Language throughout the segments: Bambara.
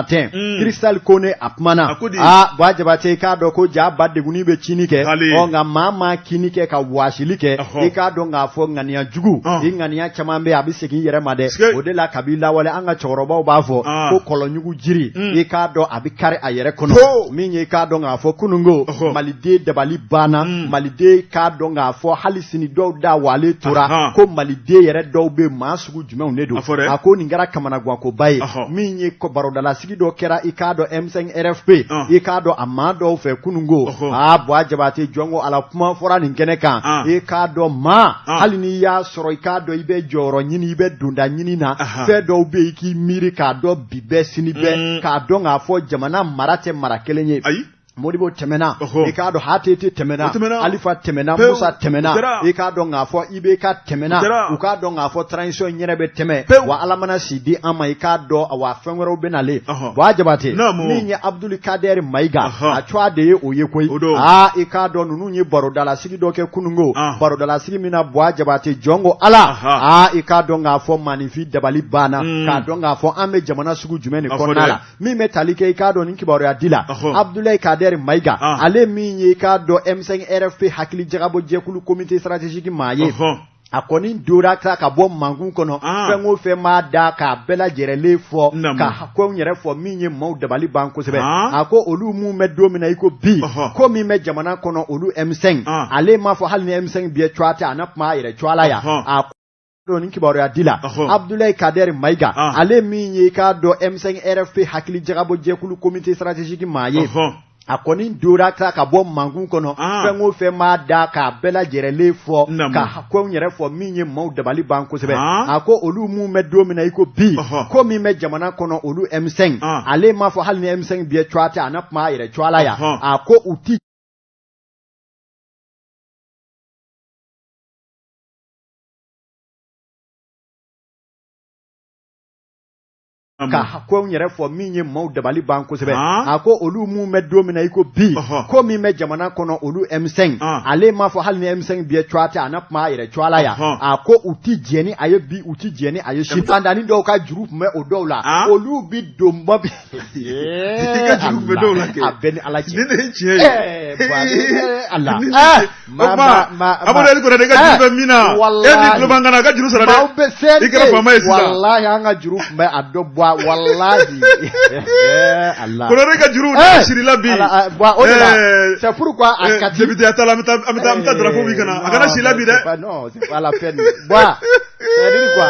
Matin, Crystal Kone apmana. Boa Jabate ka do ko jaba de guni be chinike. Nga mama kinike ka washilike. Ika do nga fo ngania jugu. Ngania chamambe abiseki yere made. Odela kabila wale anga choroba bafo. Ko kolonyugu jiri. Ika do abikare ayere kono. Minye ka do nga fo kunungo. Malide debali bana. Malide ka do nga fo halisini do da wale tora. Ko malide yere do be masugu jume unedo. Ako ningara kamana gwa ko baye. Minye ko barodala do kera ikado M5 RFP ikado amado fe kunungo boa Jabate jongo ala kuma fora ninkene kan ikado halini ya soro ikado ibe joro nyini ibe dunda nyini na fe do be iki miri ka do bibe sinibe ka do ngafo jamana marate marakelenye Modibo temena ikado hatete temena alifa temena musa temena ikado ngafo ibeka temena ukado ngafo transition nyerebe teme wa alamana sidi ama ikado wa fenwero benale wa Jabate minye Abdul Kader Maiga atwa de oyekoi ikado nununye barodala sigi doke kunungo barodala sigi mina wa Jabate jongo ala ikado ngafo manifi dabali bana kado ngafo ame jamana sugu jumeni konala mi metalike ikado ninki baro ya dila Abdul Kader Maiga ale minye ka do M5 RFP hakili jagabo jekulu comité stratégique maye akoni dura ka bo mangun kono fengo fe ma da ka bela jerele fo ka ko nyere fo minye mo dabali banko sebe ako olu mu medomina iko bi ko mi me jamana kono olu M5 ale ma fo halni M5 bi twata anap ma yere twala ya ninki baro ya dila Abdoulaye Kader Maiga ale minye ka do M5 RFP hakili jagabo jekulu comité stratégique maye akoni dura ka bo mangun kono fengo fe ma da ka bela jerele fo ka ko nyere fo minye mo dabali banko sebe ako olu mu medomina iko bi ko mi me jamana kono olu M5 ale ma fo halni M5 bi twata anap ma yere twala ya ako uti ka ko nyere fo minye mo dabali banko sebe ako olu mu medomina iko bi ko mi me jamana kono olu M5 ale ma fo halni M5 bi twata anap ma yere twala ya ako uti jeni aye bi uti jeni aye shitandani do ka group me odola olu bi domba bi ka group me dola ke abeni alaji Allah ma abonel ko de ka group mina e di ngana ka group sara de ikra fama yesa wallahi anga group me adobwa wallahi Allah kolore ka juru na shirila bi c'est pourquoi akati député atala amta drapeau bi kana akana shirila bi de non c'est pas la peine bois ça dit quoi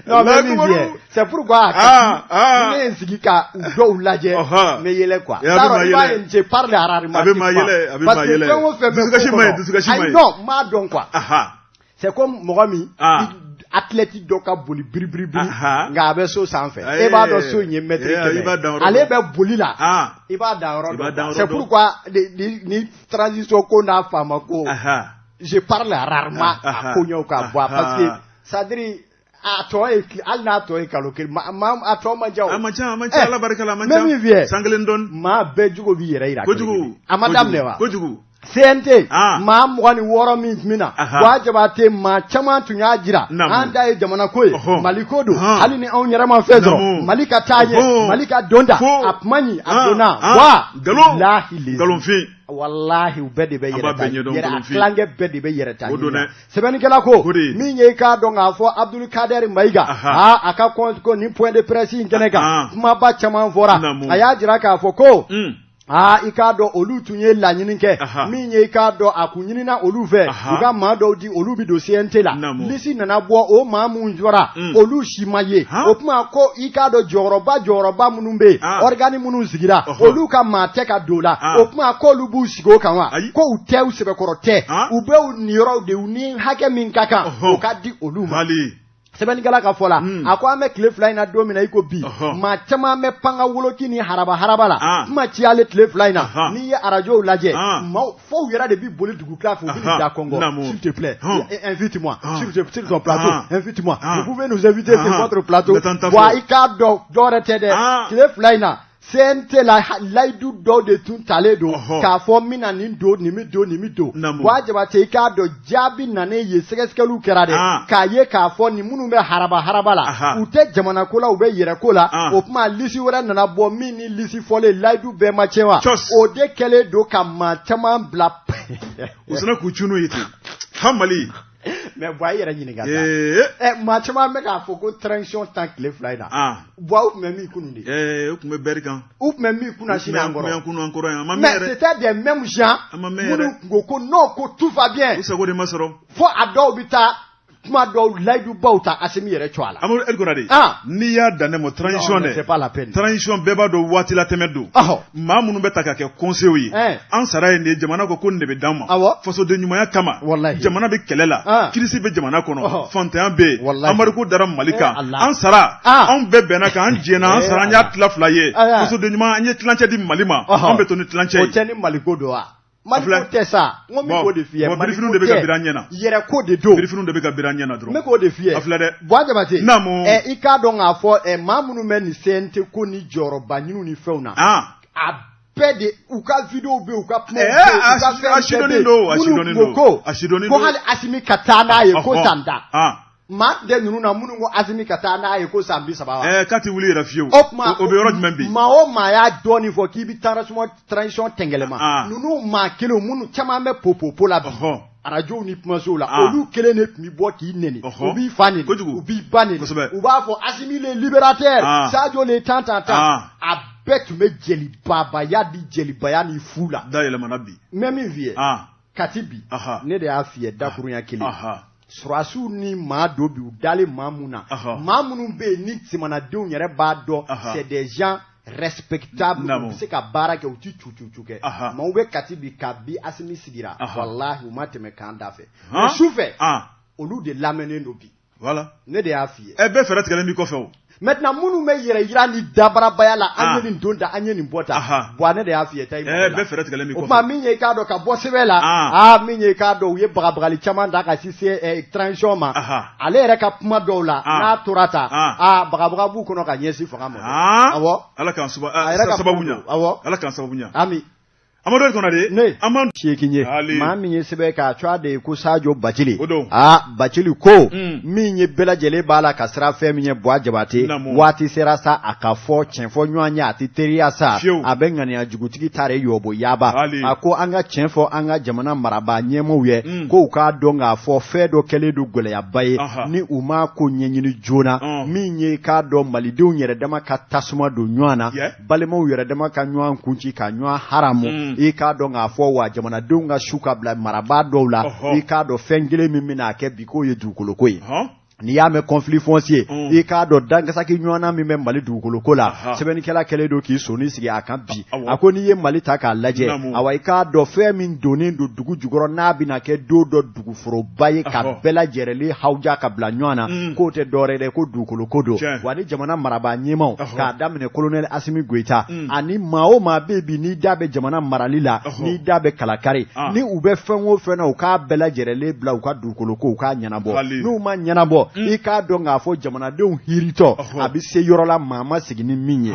non mais c'est pourquoi akati nsigika udo ulaje me yele quoi ça je parle rarement parce que quand on fait non ma donc quoi c'est comme Mogami athlétique doka boli bribri nga abe so sanfé e ba do so nye metre ale be boli la e ba da ro c'est pourquoi ni transition ko na fama ko je parle rarement à konyo ka bois parce que ça dit atoy alna toy kaloke mam ato manjaw amanja ala barakala manja sanglen don ma be jugo bi yere ira ko jugo amadam ne wa ko jugo CNT ma mwani woro mina wa Jabate ma chama tunya jira anda e jamana koy malikodo hali ni on yara ma fedro malika taye malika donda apmani adona wa galon fi wallahi ubedi be yere klange bedi be yere ta sebeni kala ko minye ka donga fo Abdul Kader Maiga aka ko ni point de presse inkeneka kuma ba chama fora aya jira ka fo ko ikado olu tunye la nyininke minye ikado akunyini na olu fe uga mado di olu bi dossier ntela lisi nana bo o ma munjora olu shimaye opuma ko ikado joroba munumbe organi munu zigira olu ka mateka dola opuma ko lubu sigo kanwa ko ute usebe korote ube uniro de uni hake minkaka okadi olu mali sebeni gala ka fola akwa me cliff line domina iko bi ma chama me panga woloki ni haraba la ma ci ale cliff line ni ya arajo laje ma fo yera de bi boli dugu claf au ville de Congo s'il te plaît invite-moi sur ton plateau invite-moi vous pouvez nous inviter sur votre plateau wa ikado dorete de cliff line CNT la laidu dɔw de tun talen don k'a fɔ min na nin don nin mi don wa jabate i k'a dɔn jaabi nanen ye sɛgɛsɛgɛliw kɛra dɛ k'a ye k'a fɔ nin minnu bɛ haraba la u tɛ jamana ko la u bɛ yɛrɛ ko la o tuma lisi wɛrɛ nana bɔ min ni lisi fɔlen laidu bɛɛ ma tiɲɛ wa o de kɛlen don ka maa caman bila u sera k'u cunu ye ten hamali mais bɔ i yɛrɛ ɲininka maa caman bɛ k'a fɔ ko transition tan tile 2 in na bɔ u tun bɛ min kunun de u tun bɛ bɛri kan u tun bɛ min kunna sini an kɔrɔ mais c'était des mêmes gens minnu tun ko non ko tout va bien u sago de ma sɔrɔ fo a dɔw bɛ taa kuma dɔw layidu baw ta Asimi yɛrɛ cɔ a la Amadou El Konate n'i y'a dan ne ma transition dɛ transition bɛɛ b'a dɔn waati la tɛmɛ don maa minnu bɛ ta ka kɛ conseil ye an sara ye nin ye jamana ko nin de bɛ d'an ma fasoden ɲumanya kama jamana bɛ kɛlɛ la kirisi bɛ jamana kɔnɔ fantanya bɛ yen Amadu dara Mali kan an sara anw bɛɛ bɛnna kan an jɛnna an sara an y'a tila 2 ye fasoden ɲuman an ye tilancɛ di Mali ma an bɛ to ni tilancɛ ye o tɛ ni Mali ko don wa Mali ko tɛ sa n ko min k'o de f'i ye Mali ko de bɛ ka biri an ɲɛna yɛrɛ ko de don birifiniw de bɛ ka biri an ɲɛna dɔrɔn n k'o de f'i ye a filɛ dɛ Buwa Jabate naamu i k'a dɔn k'a fɔ maa minnu bɛ nin CNT ko ni jɔyɔrɔba ɲiniw ni fɛnw na a bɛɛ de u ka vidéo bɛ u ka kuma bɛ u ka fɛn bɛɛ bɛ minnu ko hali Asimi ka taa n'a ye ko san da maa de ninnu na minnu ko Asimi ka taa n'a ye ko san 30 wa k'a tɛ wuli yɛrɛ fiyewu o bɛ yɔrɔ jumɛn bi maa o maa y'a dɔɔnin fɔ k'i bɛ transition tɛngɛlɛma ninnu maa kelen minnu caman bɛ popo la bi arajow ni kumasow la olu kelen de tun bɛ bɔ k'i neni u b'i fa neni u b'i ba neni u b'a fɔ Asimi le libérateur Sadio le tan a bɛɛ tun bɛ jelibabaya di jelibaya ni fu la da yɛlɛmana bi n bɛ min f'i ye kati bi ne de y'a f'i ye dakurunya kelen surasiw ni maa dɔ bi u dalen maa mun na maa minnu bɛ yen ni jamanadenw yɛrɛ b'a dɔn c'est des gens respectables u bɛ se ka baara kɛ u ti cu kɛ maaw bɛ kati bi ka bi Asimi sigira walahi u ma tɛmɛ kan da fɛ mais sufɛ olu de lamɛnnen don bi ne de y'a f'i ye bɛɛ fɛɛrɛ tigɛlen b'i kɔfɛ o maintenant minnu bɛ yɛrɛ yira ni dabarabaya la an ye nin don da an ye nin bɔ ta Buwa ne de y'a f'i ye ta bɛɛ fɛɛrɛ tigɛlen b'i kɔfɛ o tuma min ye i k'a dɔn ka bɔ sɛbɛn la min ye i k'a dɔn u ye bagabagali caman da ka se transition ma ale yɛrɛ ka kuma dɔw la n'a tora ta bagabaga b'u kɔnɔ ka ɲɛsin fanga ma awɔ Ala k'an sababu ɲa Ala k'an sababu ɲa ami Amadou El Konate ne an b'an seekin ye maa min ye sɛbɛn k'a cɔ de ye ko Sadio Bacili Bacili ko min ye bɛɛ lajɛlen b'a la ka sira fɛn min ye Buwa Jabate waati sera sa a ka fɔ tiɲɛ fɔ ɲɔgɔn ye a tɛ teriya sa a bɛ ŋaniya jugutigi ta de yɔbɔ yaba a ko an ka tiɲɛ fɔ an ka jamana marabaa ɲɛmɔgɔw ye ko u k'a dɔn k'a fɔ fɛn dɔ kɛlen don gɛlɛyaba ye ni u ma ko ɲɛɲini joona min ye k'a dɔn malidenw yɛrɛ dama ka tasuma don ɲɔgɔn na balimaw yɛrɛ dama ka ɲɔgɔn kunci ka ɲɔgɔn haramu i k'a dɔn k'a fɔ wa jamanadenw ka su ka bila marabaa dɔw la i k'a dɔn fɛn kelen min bɛna kɛ bi k'o ye dugukoloko ye n'i y'a mɛn conflit foncier i k'a dɔn dankasaki ɲɔgɔnna min bɛ Mali dugukoloko la sɛbɛnnikɛla kɛlen don k'i sonni sigi a kan bi a ko n'i ye Mali ta k'a lajɛ awa i k'a dɔn fɛn min donnen don dugu jukɔrɔ n'a bɛna kɛ don dɔ duguforoba ye ka bɛɛ lajɛlenlen hawuja ka bila ɲɔgɔn na k'o tɛ dɔwɛrɛ dɛ ko dugukoloko don wa ni jamana marabaa ɲɛmaw k'a daminɛ colonel Asimi Goita ani maa o maa bɛ bi n'i da bɛ jamana marali la n'i da bɛ kalakari ni u bɛ fɛn o fɛn na u k'a bɛɛ lajɛlenlen bila u ka dugukoloko u k'a ɲɛnabɔ n'u ma ɲɛnabɔ i k'a dɔn k'a fɔ jamanadenw hiritɔ a bɛ se yɔrɔ la maa ma sigi ni min ye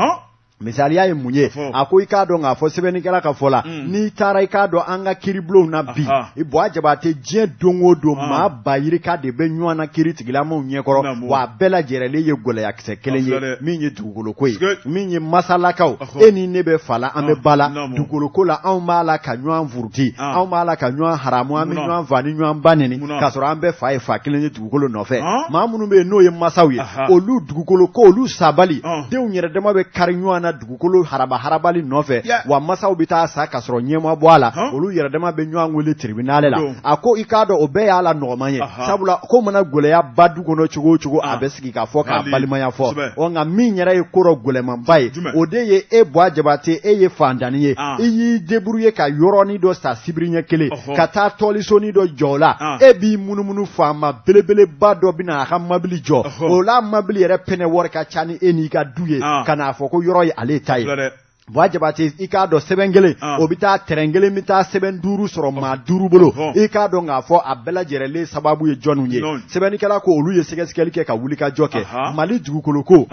misaliya ye mun ye a ko i k'a dɔn k'a fɔ sɛbɛnnikɛla ka fɔ la n'i taara i k'a dɔn an ka kiiribulonw na bi i Buwa Jabate diɲɛ don o don maa ba yirika de bɛ ɲɔgɔn na kiiri tigilamaw ɲɛkɔrɔ wa a bɛɛ lajɛlenlen ye gɛlɛyakisɛ kelen ye min ye dugukoloko ye min ye masalakaw e ni ne bɛ fa la an bɛ ba la dugukoloko la anw b'a la ka ɲɔgɔn furuti anw b'a la ka ɲɔgɔn haramu an bɛ ɲɔgɔn fa ni ɲɔgɔn ba neni k'a sɔrɔ an bɛɛ fa ye fa kelen ye dugukolo nɔfɛ maa minnu bɛ yen n'o ye masaw ye olu dugukoloko olu sabali denw yɛrɛ dama bɛ kari ɲɔgɔn na dugukolo harabali nɔfɛ wa masaw bɛ taa sa ka sɔrɔ ɲɛma bɔ a la olu yɛrɛ dama bɛ ɲɔgɔn wele tribunal la a ko i k'a dɔn o bɛɛ y'a la nɔgɔman ye sabula ko mana gɛlɛya ba du kɔnɔ cogo o cogo a bɛ sigi k'a fɔ k'a balimaya fɔ nka min yɛrɛ ye ko dɔ gɛlɛmanba ye o de ye e Buwa Jabate e ye fantanni ye i y'i débrouiller ka yɔrɔnin dɔ sa sibiri ɲɛ kelen ka taa tɔlisoni dɔ jɔ o la e b'i munumunu faama belebeleba dɔ bɛna a ka mabili jɔ o la mabili yɛrɛ pɛnɛ wari ka ca ni e n'i ka du ye ka n'a fɔ ko yɔrɔ ye ale ta ye Wajabati i k'a dɔn sɛbɛn kelen o bɛ taa terrain kelen bɛ taa sɛbɛn 5 sɔrɔ maa 5 bolo i k'a dɔn k'a fɔ a bɛɛ lajɛlen sababu ye jɔnniw ye sɛbɛnnikɛla ko olu ye sɛgɛsɛgɛli kɛ ka wulikajɔ kɛ Mali dugukolo ko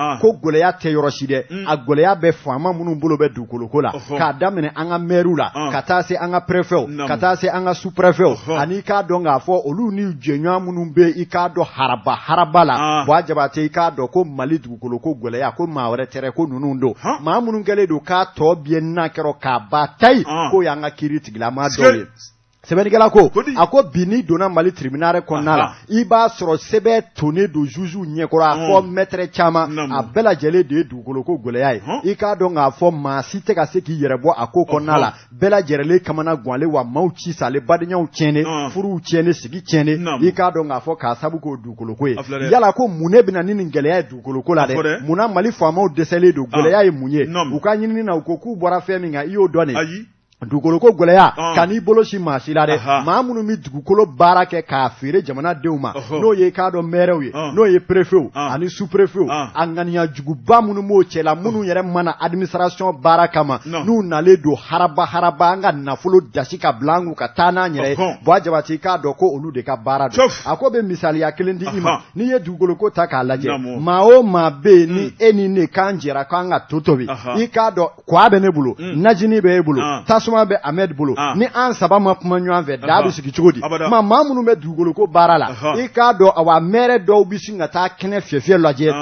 gɛlɛya tɛ yɔrɔ si dɛ a gɛlɛya bɛ faama minnu bolo bɛ dugukolo ko la k'a daminɛ an ka maires la ka taa se an ka préfets ka taa se an ka sous-préfets ani k'a dɔn k'a fɔ olu ni jɛɲɔgɔn minnu bɛ i k'a dɔn haraba la Wajabati i k'a dɔn ko Mali dugukolo ko gɛlɛya ko maa wɛrɛ tɛrɛ ko ninnu don maa minnu kɛlen don k'a tɔ bien n'a kɛra k'a ba tayi ko y'an ka kiiri tigilama dɔ ye sɛbɛnnikɛla ko a ko bi n'i donna Mali tribunal kɔnɔna la i b'a sɔrɔ sɛbɛn tonnen don juge ɲɛkɔrɔ a fɔ maître caman a bɛɛ lajɛlen de ye dugukolo ko gɛlɛya ye i k'a dɔn k'a fɔ maa si tɛ ka se k'i yɛrɛ bɔ a ko kɔnɔna la bɛɛ lajɛlen kamana guwanlen wa maaw ci salen badenyaw tiɲɛnen furuw tiɲɛnen sigi tiɲɛnen i k'a dɔn k'a fɔ k'a sabu k'o dugukolo ko ye yala ko mun ne bɛna ni nin gɛlɛya ye dugukolo ko la dɛ munna Mali faamaw dɛsɛlen don gɛlɛya ye mun ye u ka ɲinini na u ko k'u bɔra fɛn min kan i y'o dɔn ne dugukolo ko gɛlɛya kan'i bolo si maa si la dɛ maa minnu bɛ dugukolo baara kɛ k'a feere jamanadenw ma n'o ye k'a dɔn maires ye n'o ye préfets ani sous-préfets a ŋaniya juguba minnu b'o cɛla minnu yɛrɛ mana administration baara kama n'u nalen don haraba an ka nafolo dasi ka bila an kun ka taa n'an yɛrɛ ye Wajabati k'a dɔn ko olu de ka baara don a ko bɛ misaliya kelen di i ma n'i ye dugukolo ko ta k'a lajɛ maa o maa bɛ yen ni e ni ne k'an jɛra k'an ka to tobi i k'a dɔn kwa bɛ ne bolo najini bɛ e bolo tasuma bɛ Ahmed bolo ni an saba ma kuma ɲɔgɔn fɛ da bɛ sigi cogo di maa minnu bɛ dugukolo ko baara la i k'a dɔn awa maire dɔw bɛ sin ka taa kɛnɛ fiyɛ lajɛ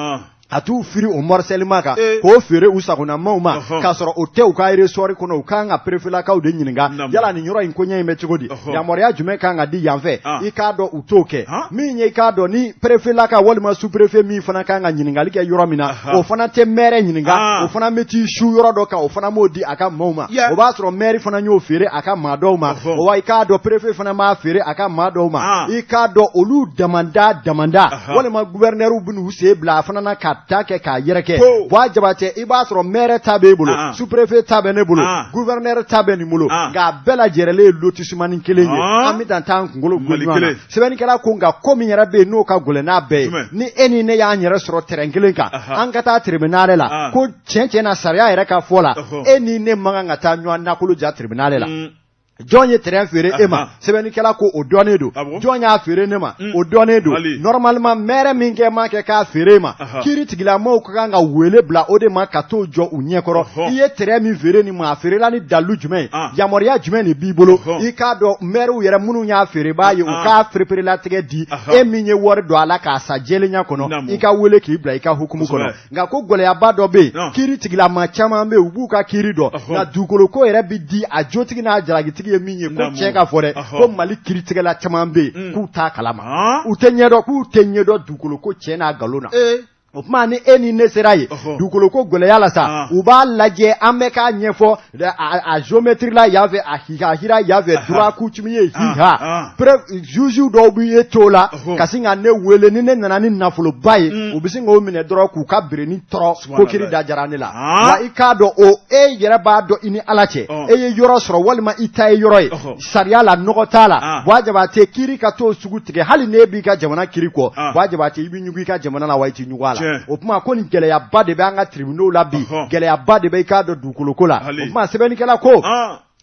a t'u firi o morcellement kan k'o feere u sagonamaw ma k'a sɔrɔ o tɛ u ka ressort kɔnɔ u kan ka préfetlakaw de ɲininka yala nin yɔrɔ in koɲɛ in bɛ cogo di yamaruya jumɛn kan ka di yan fɛ i k'a dɔn u t'o kɛ min ye i k'a dɔn ni préfetlaka walima sous-préfet min fana kan ka ɲininkali kɛ yɔrɔ min na o fana tɛ maire ɲininka o fana bɛ t'i su yɔrɔ dɔ kan o fana m'o di a ka maaw ma o b'a sɔrɔ maire fana y'o feere a ka maa dɔw ma wa i k'a dɔn préfet fana b'a feere a ka maa dɔw ma i k'a dɔn olu damanda walima gouverneur bɛ n'u sen bila a fana na ka ta kɛ k'a yɛrɛ kɛ Wajabati i b'a sɔrɔ maire ta b'e bolo sous-préfet ta bɛ ne bolo gouverneur ta bɛ nin bolo nka bɛɛ lajɛlen ye lotissement kelen ye an bɛ dan t'an kunkolo ɲɔgɔn na sɛbɛnnikɛla ko nka ko min yɛrɛ bɛ yen n'o ka gɛlɛn n'a bɛɛ ye ni e ni ne y'an yɛrɛ sɔrɔ terrain kelen kan an ka taa tribunal la ko tiɲɛ na sariya yɛrɛ ka fɔ la e ni ne man kan ka taa ɲɔgɔn nafolo ja tribunal la jɔn ye terrain feere e ma sɛbɛnnikɛla ko o dɔnnen don jɔn y'a feere ne ma o dɔnnen don normalement maire min kɛ ma kɛ k'a feere ma kiiri tigilamɔgɔw ka kan ka wele bila o de ma ka t'o jɔ u ɲɛkɔrɔ i ye terrain min feere nin ma a feerela ni dalu jumɛn yamaruya jumɛn de b'i bolo i k'a dɔn maires yɛrɛ minnu y'a feere b'a ye u k'a fereperelatigɛ di e min ye wari don a la k'a sa jɛlenya kɔnɔ i ka wele k'i bila i ka hukumu kɔnɔ nka ko gɛlɛyaba dɔ bɛ yen kiiri tigilama caman bɛ yen u b'u ka kiiri dɔn nka dugukolo ko yɛrɛ bi di a jotigi n'a jalagitigi ye min ye ko tiɲɛ ka fɔ dɛ ko Mali kiiritigɛla caman bɛ yen k'u t'a kalama k'u tɛ ɲɛdɔn dugukolo ko tiɲɛ n'a nkalon na o tuma ni e ni ne sera ye dugukolo ko gɛlɛya la sa u b'a lajɛ an bɛ k'a ɲɛfɔ a géométrie la yan fɛ a hira yan fɛ droit coutume ye hiha juge dɔw b'i to la ka sin ka ne wele ni ne nana ni nafoloba ye u bɛ sin k'o minɛ dɔrɔn k'u ka bereni tɔrɔ ko kiiri da jara ne la wa i k'a dɔn o e yɛrɛ b'a dɔn i ni Ala cɛ e ye yɔrɔ sɔrɔ walima i ta ye yɔrɔ ye sariya la nɔgɔ t'a la Wajabati kiiri ka t'o sugu tigɛ hali n'e b'i ka jamana kiiri kɔ Wajabati i bɛ ɲugu i ka jamana la wa i tɛ ɲugu a la o tuma ko nin gɛlɛyaba de bɛ an ka tribunaux la bi gɛlɛyaba de bɛ i k'a dɔn dugukolo ko la o tuma sɛbɛnnikɛla ko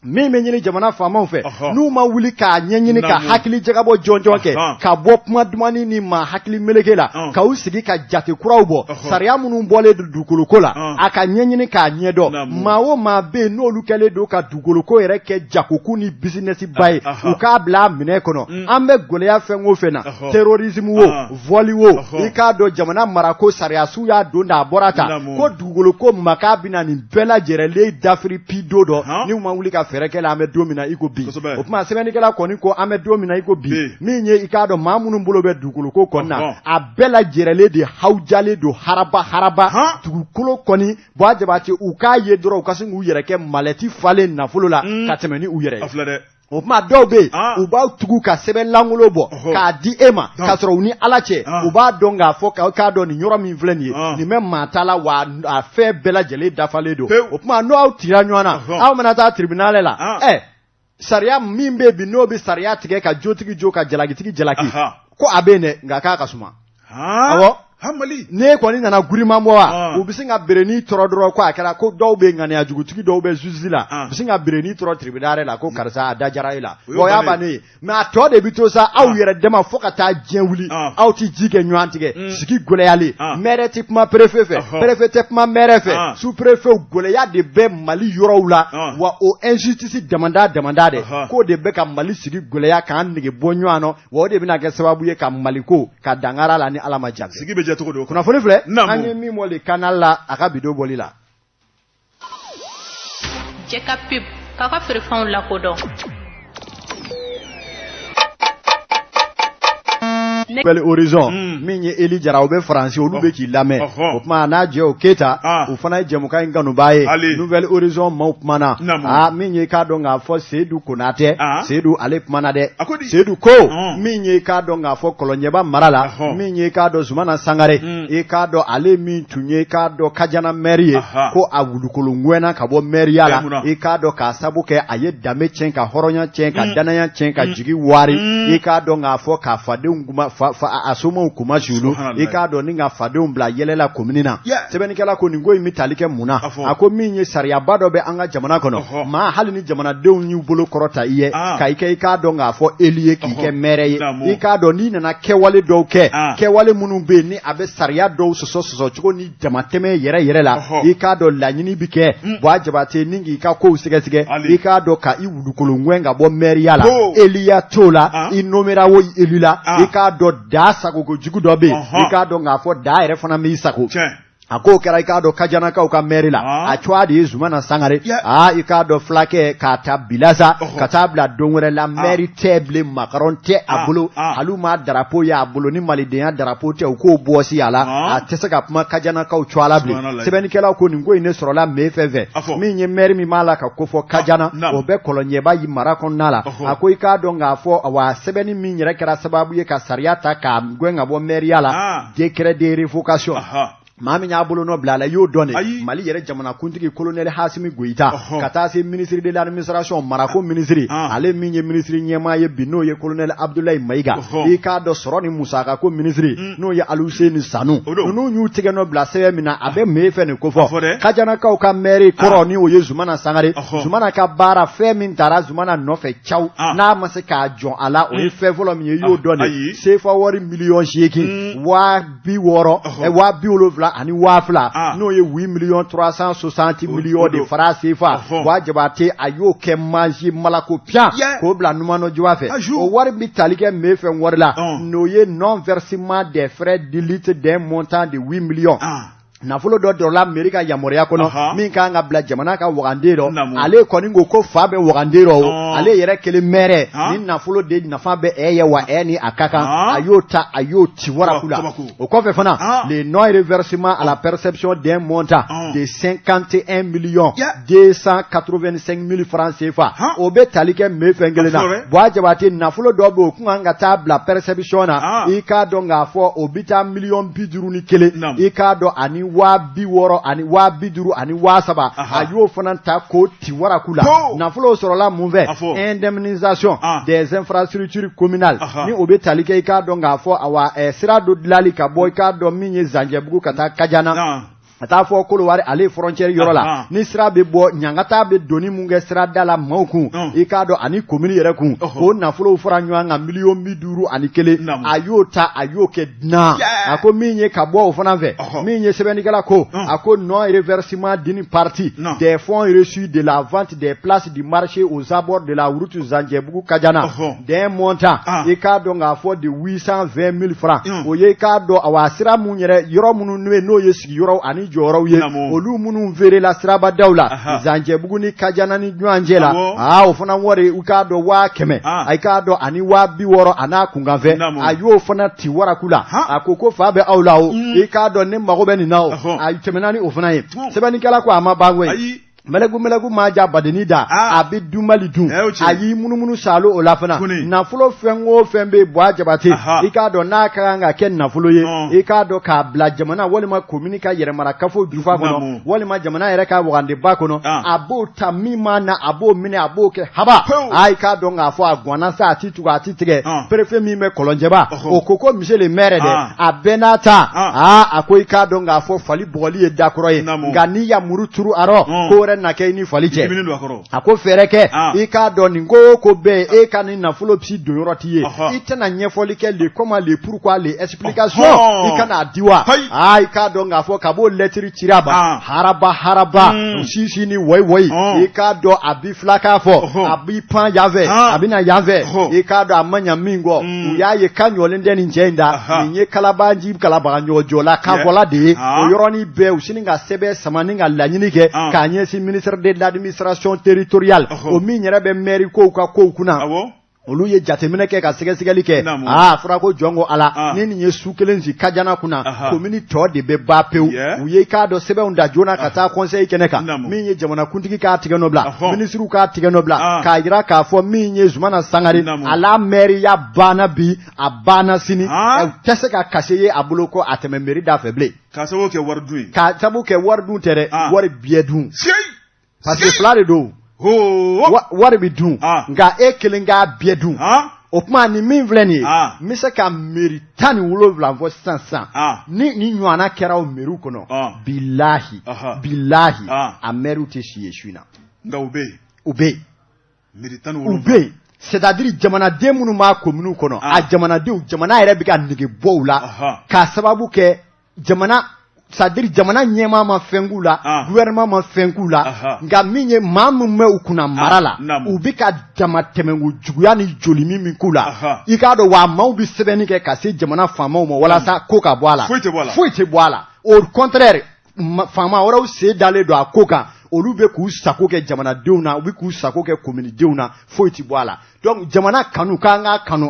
min bɛ ɲini jamana faamaw fɛ n'u ma wuli k'a ɲɛɲini ka hakili jagabɔ jɔnjɔn kɛ ka bɔ kuma dumani ni maa hakili meleke la k'u sigi ka jate kuraw bɔ sariya minnu bɔlen don dugukolo ko la a ka ɲɛɲini k'a ɲɛdɔn maa o maa bɛ yen n'olu kɛlen don ka dugukolo ko yɛrɛ kɛ jagoku ni business ba ye u k'a bila a minɛ kɔnɔ an bɛ gɛlɛya fɛn o fɛn na terrorisme wo voili wo i k'a dɔn jamana marako sariyasiw y'a don da a bɔra ta ko dugukolo ko ma k'a bɛna nin bɛɛ lajɛlen dafiri pi do dɔ n'u ma wuli ka fɛɛrɛ kɛ la an bɛ don min na i ko bi o tuma sɛbɛnnikɛla kɔni ko an bɛ don min na i ko bi min ye i k'a dɔn maa minnu bolo bɛ dugukolo ko kɔni na a bɛɛ lajɛlen de hawujalen don haraba dugukolo kɔni Wajabati u k'a ye dɔrɔn u ka sin k'u yɛrɛ kɛ malɛti falen nafolo la ka tɛmɛ ni u yɛrɛ ye o tuma dɔw bɛ yen u b'aw tugu ka sɛbɛn lankolon bɔ k'a di e ma k'a sɔrɔ u ni Ala cɛ u b'a dɔn k'a fɔ k'a dɔn nin yɔrɔ min filɛ nin ye nin bɛ maa ta la wa a fɛn bɛɛ lajɛlen dafalen don o tuma n'aw cira ɲɔgɔn na aw mana taa tribunal la sariya min bɛ yen bi n'o bɛ sariya tigɛ ka jotigi jo ka jalakitigi jalaki ko a bɛ yen dɛ nka k'a ka suma awɔ ne kɔni nana gurima bɔ wa u bɛ se ka bereni tɔrɔ dɔrɔn ko a kɛra ko dɔw bɛ ŋaniya jugutigi dɔw bɛ zuzi la u bɛ se ka bereni tɔrɔ tribunal la ko karisa a dajara e la o y'a bannen ye mais a tɔ de bi to sa aw yɛrɛ dama fo ka taa diɲɛ wuli aw ti ji kɛ ɲɔgɔn tigɛ sigi gɛlɛyalen maire tɛ kuma préfet fɛ préfet tɛ kuma maire fɛ sous préfet gɛlɛya de bɛ Mali yɔrɔw la wa o injustice damanda dɛ k'o de bɛ ka Mali sigi gɛlɛya k'an nege bɔ ɲɔgɔn na wa o de bɛna kɛ sababu ye ka Mali ko ka dangara la ni Ala ma jan sigi bɛ jɛ cogo di kunnafoni filɛ an ye min mɔli canal la a ka bidon bɔli la Jeka pub k'a ka feerefɛnw lakodɔn Nouvelle Horizon min ye Eli Jara o bɛ Faransi olu bɛ k'i lamɛn o tuma n'a jɛ o Keita o fana ye jɛmukan in kanuba ye Nouvelle Horizon maaw kumana min ye k'a dɔn k'a fɔ Seydou Konatɛ Seydou ale kumana dɛ Seydou ko min ye k'a dɔn k'a fɔ Kɔlɔnjɛba mara la min ye k'a dɔn Zumana Sangare e k'a dɔn ale min tun ye k'a dɔn Kajana maire ye ko a wulukolo ŋwɛna ka bɔ maire la e k'a dɔn k'a sabu kɛ a ye danbe tiɲɛ ka hɔrɔnya tiɲɛ ka danaya tiɲɛ ka jigi wari e k'a dɔn k'a fɔ k'a fadenw a somaw kuma julu i k'a dɔn ni ka fadenw bila yɛlɛla commune na sɛbɛnnikɛla ko nin ko in bɛ tali kɛ mun na a ko min ye sariyaba dɔ bɛ an ka jamana kɔnɔ maa hali ni jamanadenw y'u bolo kɔrɔta i ye ka i kɛ i k'a dɔn k'a fɔ Eli ye k'i kɛ maire ye i k'a dɔn n'i nana kɛwale dɔw kɛ kɛwale minnu bɛ yen ni a bɛ sariya dɔw sɔsɔ cogo ni damatɛmɛ yɛrɛ la i k'a dɔn laɲini bi kɛ Buwa Jabate ni k'i ka kow sɛgɛsɛgɛ i k'a dɔn ka i wulukolo ŋwɛn ka bɔ maire la Eliya t'o la i nomera wo Eli la i k'a dɔn da sago ko jugu dɔ bɛ yen i k'a dɔn k'a fɔ da yɛrɛ fana b'i sago a ko kɛra i k'a dɔn Kajanakaw ka maire la a cogoya de ye Zumana Sangare i k'a dɔn fulakɛ k'a ta Bilasa ka taa bila don wɛrɛ la maire tɛ bilen makaron tɛ a bolo hali ma drapeau y'a bolo ni malidenya drapeau tɛ u k'o bɔsi a la a tɛ se ka kuma Kajanakaw cogoya la bilen sɛbɛnnikɛlaw ko nin ko in ne sɔrɔla mai fɛn fɛn min ye maire min b'a la ka ko fɔ Kajana o bɛ Kɔlɔnjɛba yi mara kɔnɔna la a ko i k'a dɔn k'a fɔ wa sɛbɛnni min yɛrɛ kɛra sababu ye ka sariya ta k'a gɛn ka bɔ maire la décret de révocation maa min y'a bolo nɔ bila la y'o dɔn de Mali yɛrɛ jamanakuntigi colonel Hasimi Goyita ka taa se ministre de l'administration marako ministre ale min ye ministre ɲɛmaa ye bi n'o ye colonel Abdoulaye Mayiga i k'a dɔn sɔrɔ ni musaka ko ministre n'o ye Aluseni Sanu ninnu y'u tigɛ nɔ bila sɛbɛn min na a bɛ mai fɛ nin ko fɔ Kajanakaw ka maire kɔrɔ ni o ye Zumana Sangare Zumana ka baara fɛn min taara Zumana nɔfɛ caw n'a ma se k'a jɔn a la o ye fɛn fɔlɔ min ye i y'o dɔn de CFA wari miliyɔn 8 270 ani 2000 n'o ye 8,360 millions de francs CFA Buwa Jabate a y'o kɛ manji malako pian k'o bila numanɔ juwa fɛ o wari bi tali kɛ mai fɛn wari la n'o ye non versement des frais d'élite d'un montant de 8 millions nafolo dɔ dɔrɔla mairie ka yamaruya kɔnɔ min kan ka bila jamana ka waganden rɔ ale kɔni ko fa bɛ waganden rɔ o ale yɛrɛ kelen maire ni nafolo de nafa bɛ ye wa ni a ka kan a y'o ta a y'o ci waraku la o kɔfɛ fana le non reversement à la perception d'un montant de 51 millions 285 000 francs CFA o bɛ tali kɛ mai fɛn kelen na Buwa Jabate nafolo dɔ bɛ o kun kan ka taa bila perception na i k'a dɔn k'a fɔ o bɛ taa miliyɔn 51 i k'a dɔn ani 60 ani 50 ani 70 a y'o fana ta k'o ti waraku la nafolo sɔrɔla mun fɛ indemnisation des infrastructures communales ni o bɛ tali kɛ i k'a dɔn k'a fɔ awa sira dɔ dilali ka bɔ i k'a dɔn min ye Zanjɛbugu ka taa Kajana ka taa fɔ Kolowari ale frontière yɔrɔ la ni sira bɛ bɔ ɲangata bɛ doni mun kɛ sira da la maaw kun i k'a dɔn ani commune yɛrɛ kun o nafolo fara ɲɔgɔn kan miliyɔn 51 a y'o ta a y'o kɛ dunan a ko min ye ka bɔ o fana fɛ min ye sɛbɛnnikɛla ko a ko non reversement d'une partie des fonds reçus de la vente des places du marché aux abords de la route Zanjɛbugu Kajana d'un montant i k'a dɔn k'a fɔ de 820 000 francs o ye i k'a dɔn awa sira mun yɛrɛ yɔrɔ minnu n'o ye sigiyɔrɔ ani jɔyɔrɔw ye olu minnu verela sirabadaw la Zanjɛbugu ni Kajana ni ɲɔgɔn cɛ la o fana wari u k'a dɔn 500 a k'a dɔn ani 60 a n'a kunkanfɛ a y'o fana ti waraku la a ko fa bɛ aw la o i k'a dɔn ne mago bɛ nin na o a tɛmɛna ni o fana ye sɛbɛnnikɛla ko a ma ban koyi melegu maja badenida abi dumali dun ayi munumunu salo olafana nafulo fengo fembe bwa jabate ikado na kanga ken nafulo ye ikado ka bla jamana walima communica yere mara kafo dufa kono walima jamana yere ka wande ba kono abo tamima na abo mine abo ke haba ai ka do nga fo agwana sa atitu atitege prefe mi me kolonjeba okoko monsieur le maire de abenata akoi ka do nga fo fali boli e dakroye ngani ya muruturu aro ko na ke ni falije ako fereke ika doni ngo ko be e kan na fulo psi do yoroti ye itena nyefoli ke le comment le pourquoi les explications ika na diwa ika do nga fo kabo letri chiraba haraba sisi ni woi ika do abi flaka fo abi pan yave abina yave ika do amanya mingo uya ye kanyo lende ni njenda nye kalabanji kalabanyo jola kagola de yoroni be usininga sebe samaninga lanyinike kanye ministre de l'administration territoriale o minyere be mairie ko kuna olu ye jatemine ke ka sigeli ke fura ko jongo ala ni ni sukelenzi kajana kuna komini to de be bapeu uye ka do sebe unda jona kata conseil keneka minye jamana kuntiki ka tigenobla ministre ka tigenobla ka ira ka fo minye zumana sangari ala mairie ya bana bi abana sini kese ka kaseye abuloko ateme mairie da faible ka sabo ke wardu ka sabo ke wardu tere war biedun parce que flare do what we do nga ekelenga biedun opma ni min vleni mise ka meritani wulo vlanvo sansan ni nywana kera o meru kono billahi ameru te shiyeshuna nga ube meritani wulo ube c'est-à-dire jamana de munu ma komunu kono a jamana de jamana ere bi ka nige bowla ka sababu ke jamana c'est-à-dire jamana nyema ma fengula gouvernement ma fengula nga minye mamu me ukuna marala ubika jama temengu juguya ni jolimi mikula ikado wa mau bi sebeni ke kasi jamana fama mo wala sa koka boala fuite boala au contraire fama ora o se dale do akoka olube ku sako ke jamana deuna ubi ku sako ke community deuna fuite boala donc jamana kanu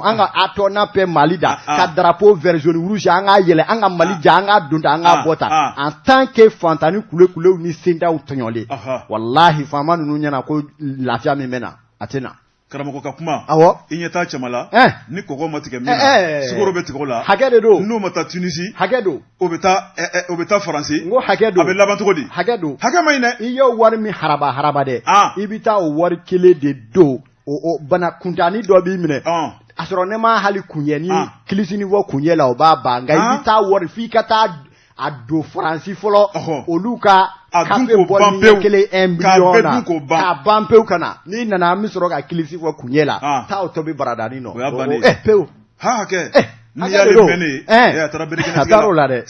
anga atona pe malida ka drapeau vert jaune rouge anga yele anga malija anga dunda anga bota en tant que fantani kule ni senda utonyole wallahi fama nunu nyana ko lafia memena atena karamoko kapuma inyeta chamala ni koko matike mina sigoro betikola hagedo no mata Tunisie hagedo obeta français ngo hagedo abe labantogodi hagedo hagemayne iyo war mi haraba de ibita war kele de do o bana kuntani do bi mine asoro ne ma hali kunyeni kilisini wo kunyela o baba nga ibita war fikata ado franci folo oluka kafe boli kele 1 million ka bampeu kana ni nana misoro ka kilisi wo kunyela ta otobi baradani no peu ni ya le bene ya tarabere kene ataro la de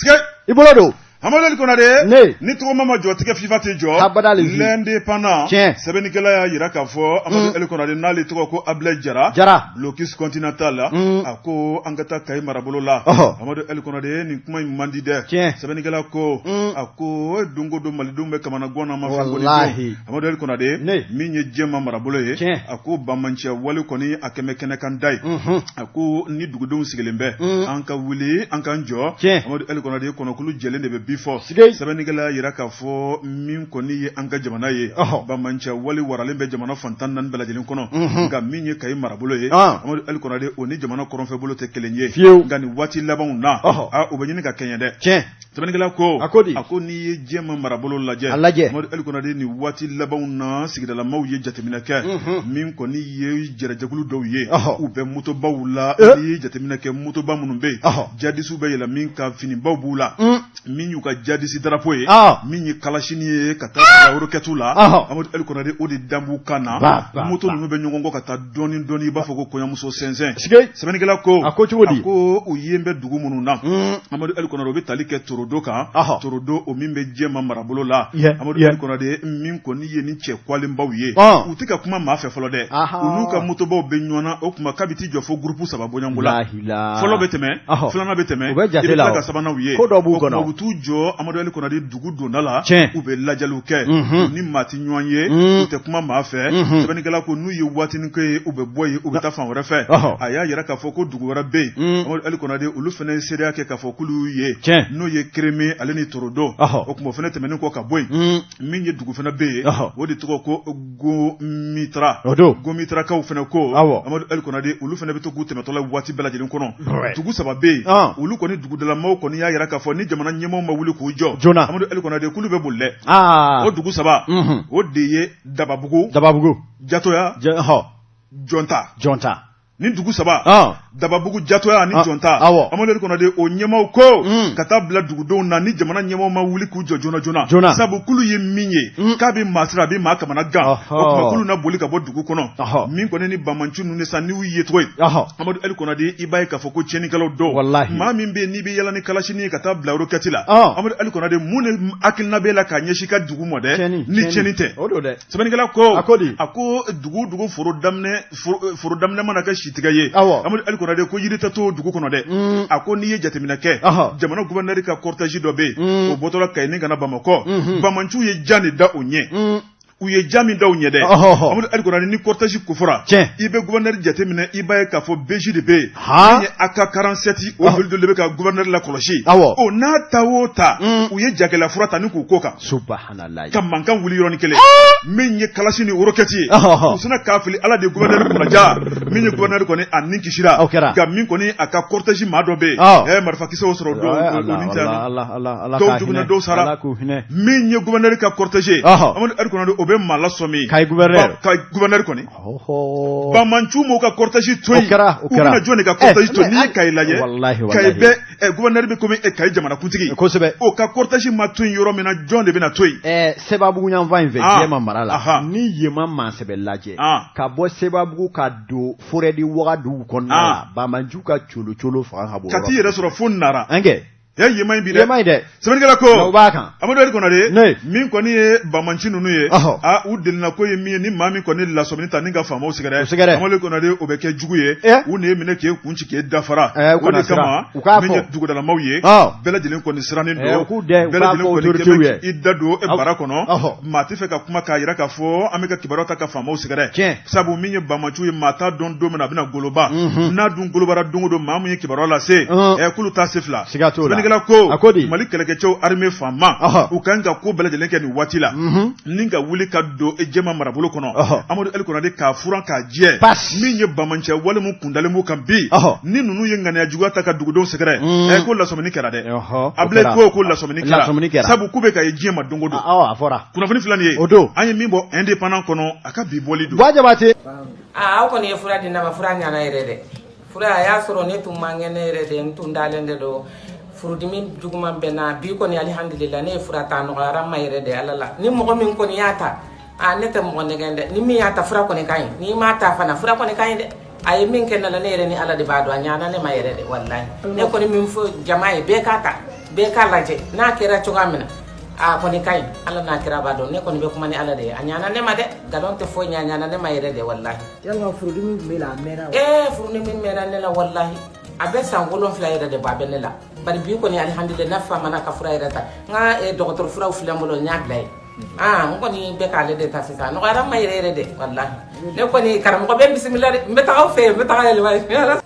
ibolodo Hamadel konade ni to mama jo tike FIFA te jo l'indépendant sebenikela ya yiraka fo Hamadel konade na le to ko Ablaye Jara blocus continental ako angata kay marabolo la Hamadel konade ni kuma mandi de sebenikela ko ako dungo do malidu me kamana gona ma fa godi Hamadel konade mi nye jema marabolo ye ako bamancha wali koni akeme kene kan dai ako ni dugudum sigelembe anka wuli anka njo Hamadel konade kono kulu jelende be before sebenigala yiraka fo min koni ye anga jamana ye bamancha wali waralen be jamana fantan nan belajelin kono nga minye kay marabolo ye Amadou El Konade oni jamana koron fe bolo te kelenye ngani wati laban na obenyini ka kenyede sebenigala ko akoni ye jema marabolo laje Amadou El Konade ni wati laban na sigidala maw ye jatemina ke min koni ye jerejagulu do ye ube muto bawula ye jatemina ke muto ba munumbe jadisu be yela min ka fini bawbula min ka jadisi drapeau ye min ye kalashini ye kata roketula Amadou El Konade odi dambu kana moto nunu be nyongo kata doni ba foko konyamuso senzen sebenigala ko ako uyembe dugu munu na Amadou El Konade be talike torodo kan torodo o min be jema marabolo la Amadou El Konade min koni ye ni che kwale mbaw ye utika kuma ma fe folo de unuka moto baw be nyona o kuma kabiti jofo groupe sababu nyangula folo beteme fulana beteme ibeta ka sabana wiye ko butu jo Amadou El Konade dugu donala ube lajalu ke ni mati nyonye ute kuma ma fe sebenigala ko nu ye watini ke ube boye ube ta fan wora fe aya yira ka foko dugu wora be Amadou El Konade ulu fene seria ke ka fokulu ye no ye Crémé ale ni Torodo o kuma fana tɛmɛnen kɔ ka bɔ yen min ye dugu fana bɛ yen o de tɔgɔ ko Gomitra kaw fana ko Amadu El Konade olu fana bɛ to k'u tɛmɛtɔla waati bɛɛ lajɛlen kɔnɔ dugu 3 bɛ yen olu kɔni dugudalamaw kɔni y'a yira k'a fɔ ni jamana ɲɛmaaw ma wuli k'u jɔ Amadu El Konade k'olu bɛ boli dɛ o dugu 3 o de ye Dababugu Jatoya Jonta ni dugu 3 Dababugu Jatoya ni Jonta Amadu El Konade o ɲɛmaaw ko ka taa bila dugudenw na ni jamana ɲɛmaaw ma wuli k'u jɔ joona sabu kulu ye min ye k'a bɛ maa sira a bɛ maa kamana gan o kuma kulu na boli ka bɔ dugu kɔnɔ min kɔni ni Bamanci ninnu sa n'u ye tɔgɔ ye Amadu El Konade i b'a ye k'a fɔ ko tiɲɛnikɛlaw dɔw maa min bɛ yen n'i bɛ yala ni kalasini ye ka taa bila roquette la Amadu El Konade mun de hakilina b'e la k'a ɲɛsin ka dugu ma dɛ ni tiɲɛni tɛ sɛbɛnnikɛla ko a ko dugu foro daminɛ mana kɛ sitigɛ ye Amadu El Konade ko yiri tɛ to dugu kɔnɔ dɛ a ko n'i ye jateminɛ kɛ jamana gouverneur ka cortège dɔ bɛ yen o bɔtɔla Kayini ka na Bamakɔ Bamanciw ye ja de da o ɲɛ u ye ja min da u ɲɛ dɛ Amadu El Konade ni cortège kofora i bɛ gouverneur jateminɛ i b'a ye k'a fɔ BJ de bɛ yen min ye AK-47 o joli de bɛ ka gouverneur la kɔlɔsi o n'a ta o ta u ye jagɛlɛya fura ta ni k'u ko kan ka mankan wuli yɔrɔnin kelen min ye kalasi ni roquette ye u sina k'a fili Ala de gouverneur kunnaja min ye gouverneur kɔni a nin kisira nka min kɔni a ka cortège maa dɔ bɛ yen marifakisɛw sɔrɔ dɔw juguna dɔw sara min ye gouverneur ka cortège Amadu El Konade o bɛ maa lasɔmi ka gouverneur kɔni Bamanciw m'o ka cortège to yen u bɛna jɔn de ka cortège to n'i ye Kayi lajɛ Kayi bɛ gouverneur bɛ komi Kayi jamanakuntigi o ka cortège ma to yen yɔrɔ min na jɔn de bɛna to yen Sebabugu yanfan in fɛ Jɛma mara la ni Yema Mansɛbɛ lajɛ ka bɔ Sebabugu ka don Forêt Wagadugu kɔnɔna la Bamanciw ka colo fanga ka bɔ ka t'i yɛrɛ sɔrɔ fo Nara Yema in bi dɛ sɛbɛnnikɛla ko Amadu El Konade min kɔni ye Bamanci ninnu ye u delina ko ye min ye ni maa min kɔni lasɔmini ta ni ka faamaw sɛgɛrɛ Amadu El Konade o bɛ kɛ jugu ye u ne ye minɛ k'e kun ci k'e dafara o de kama min ye dugudalamaw ye bɛɛ lajɛlen kɔni sirannen don bɛɛ lajɛlen kɔni kɛmɛ i da don bara kɔnɔ maa tɛ fɛ ka kuma k'a yira k'a fɔ an bɛ ka kibaruya ta ka faamaw sɛgɛrɛ sabu min ye Bamanciw ye maa t'a dɔn don min na a bɛna goloba n'a dun golobara don o don maa min ye kibaruya lase k'olu t'a se fila ko Mali kɛlɛkɛcɛw armée faama u kan ka ko bɛɛ lajɛlen kɛ nin waati la ni ka wuli ka don Jɛma marabolo kɔnɔ Amadu El Konade k'a furan k'a jɛ min ye Bamanciya wale mun kundalen b'u kan bi ni ninnu ye ŋaniya juguya ta ka dugudenw sɛgɛrɛ ko lasɔmini kɛra dɛ Ablaye ko lasɔmini kɛra sabu k'u bɛ ka ye diɲɛ ma don o don kunnafoni fila nin ye an ye min bɔ indépendant kɔnɔ a ka bi bɔli don aw kɔni ye fura di na ma fura ɲana yɛrɛ dɛ fura a y'a sɔrɔ ne tun man kɛnɛ yɛrɛ de n tun dalen de don furudimi juguman bɛ na bi kɔni alhamdulillah ne ye fura ta nɔgɔyara ma yɛrɛ de Ala la ni mɔgɔ min kɔni y'a ta ne tɛ mɔgɔ nɛgɛn dɛ ni min y'a ta fura kɔni ka ɲi ni m'a ta fana fura kɔni ka ɲi dɛ a ye min kɛ ne la ne yɛrɛ ni Ala de b'a dɔn a ɲana ne ma yɛrɛ de wallahi ne kɔni min fɔ jama ye bɛɛ k'a ta bɛɛ k'a lajɛ n'a kɛra cogoya min na a kɔni ka ɲi Ala n'a kɛra b'a dɔn ne kɔni bɛ kuma ni Ala de ye a ɲana ne ma dɛ nkalon tɛ foyi ɲa ɲana ne ma yɛrɛ de wallahi yalima furudimi tun bɛ la a mɛnna furudimi mɛnna ne la wallahi a bɛ san 7 yɛrɛ de b'a bɛ ne la bari bi kɔni alhamdulillah na fa mana ka fura yɛrɛ ta n ka dɔgɔtɔrɔ furaw filɛ n bolo n y'a bila ye n kɔni bɛ k'ale de ta sisan nɔgɔyara ma yɛrɛ yɛrɛ de wallahi ne kɔni karamɔgɔ bɛ n bisimila dɛ n bɛ taga aw fɛ yen n bɛ taga yɛlɛma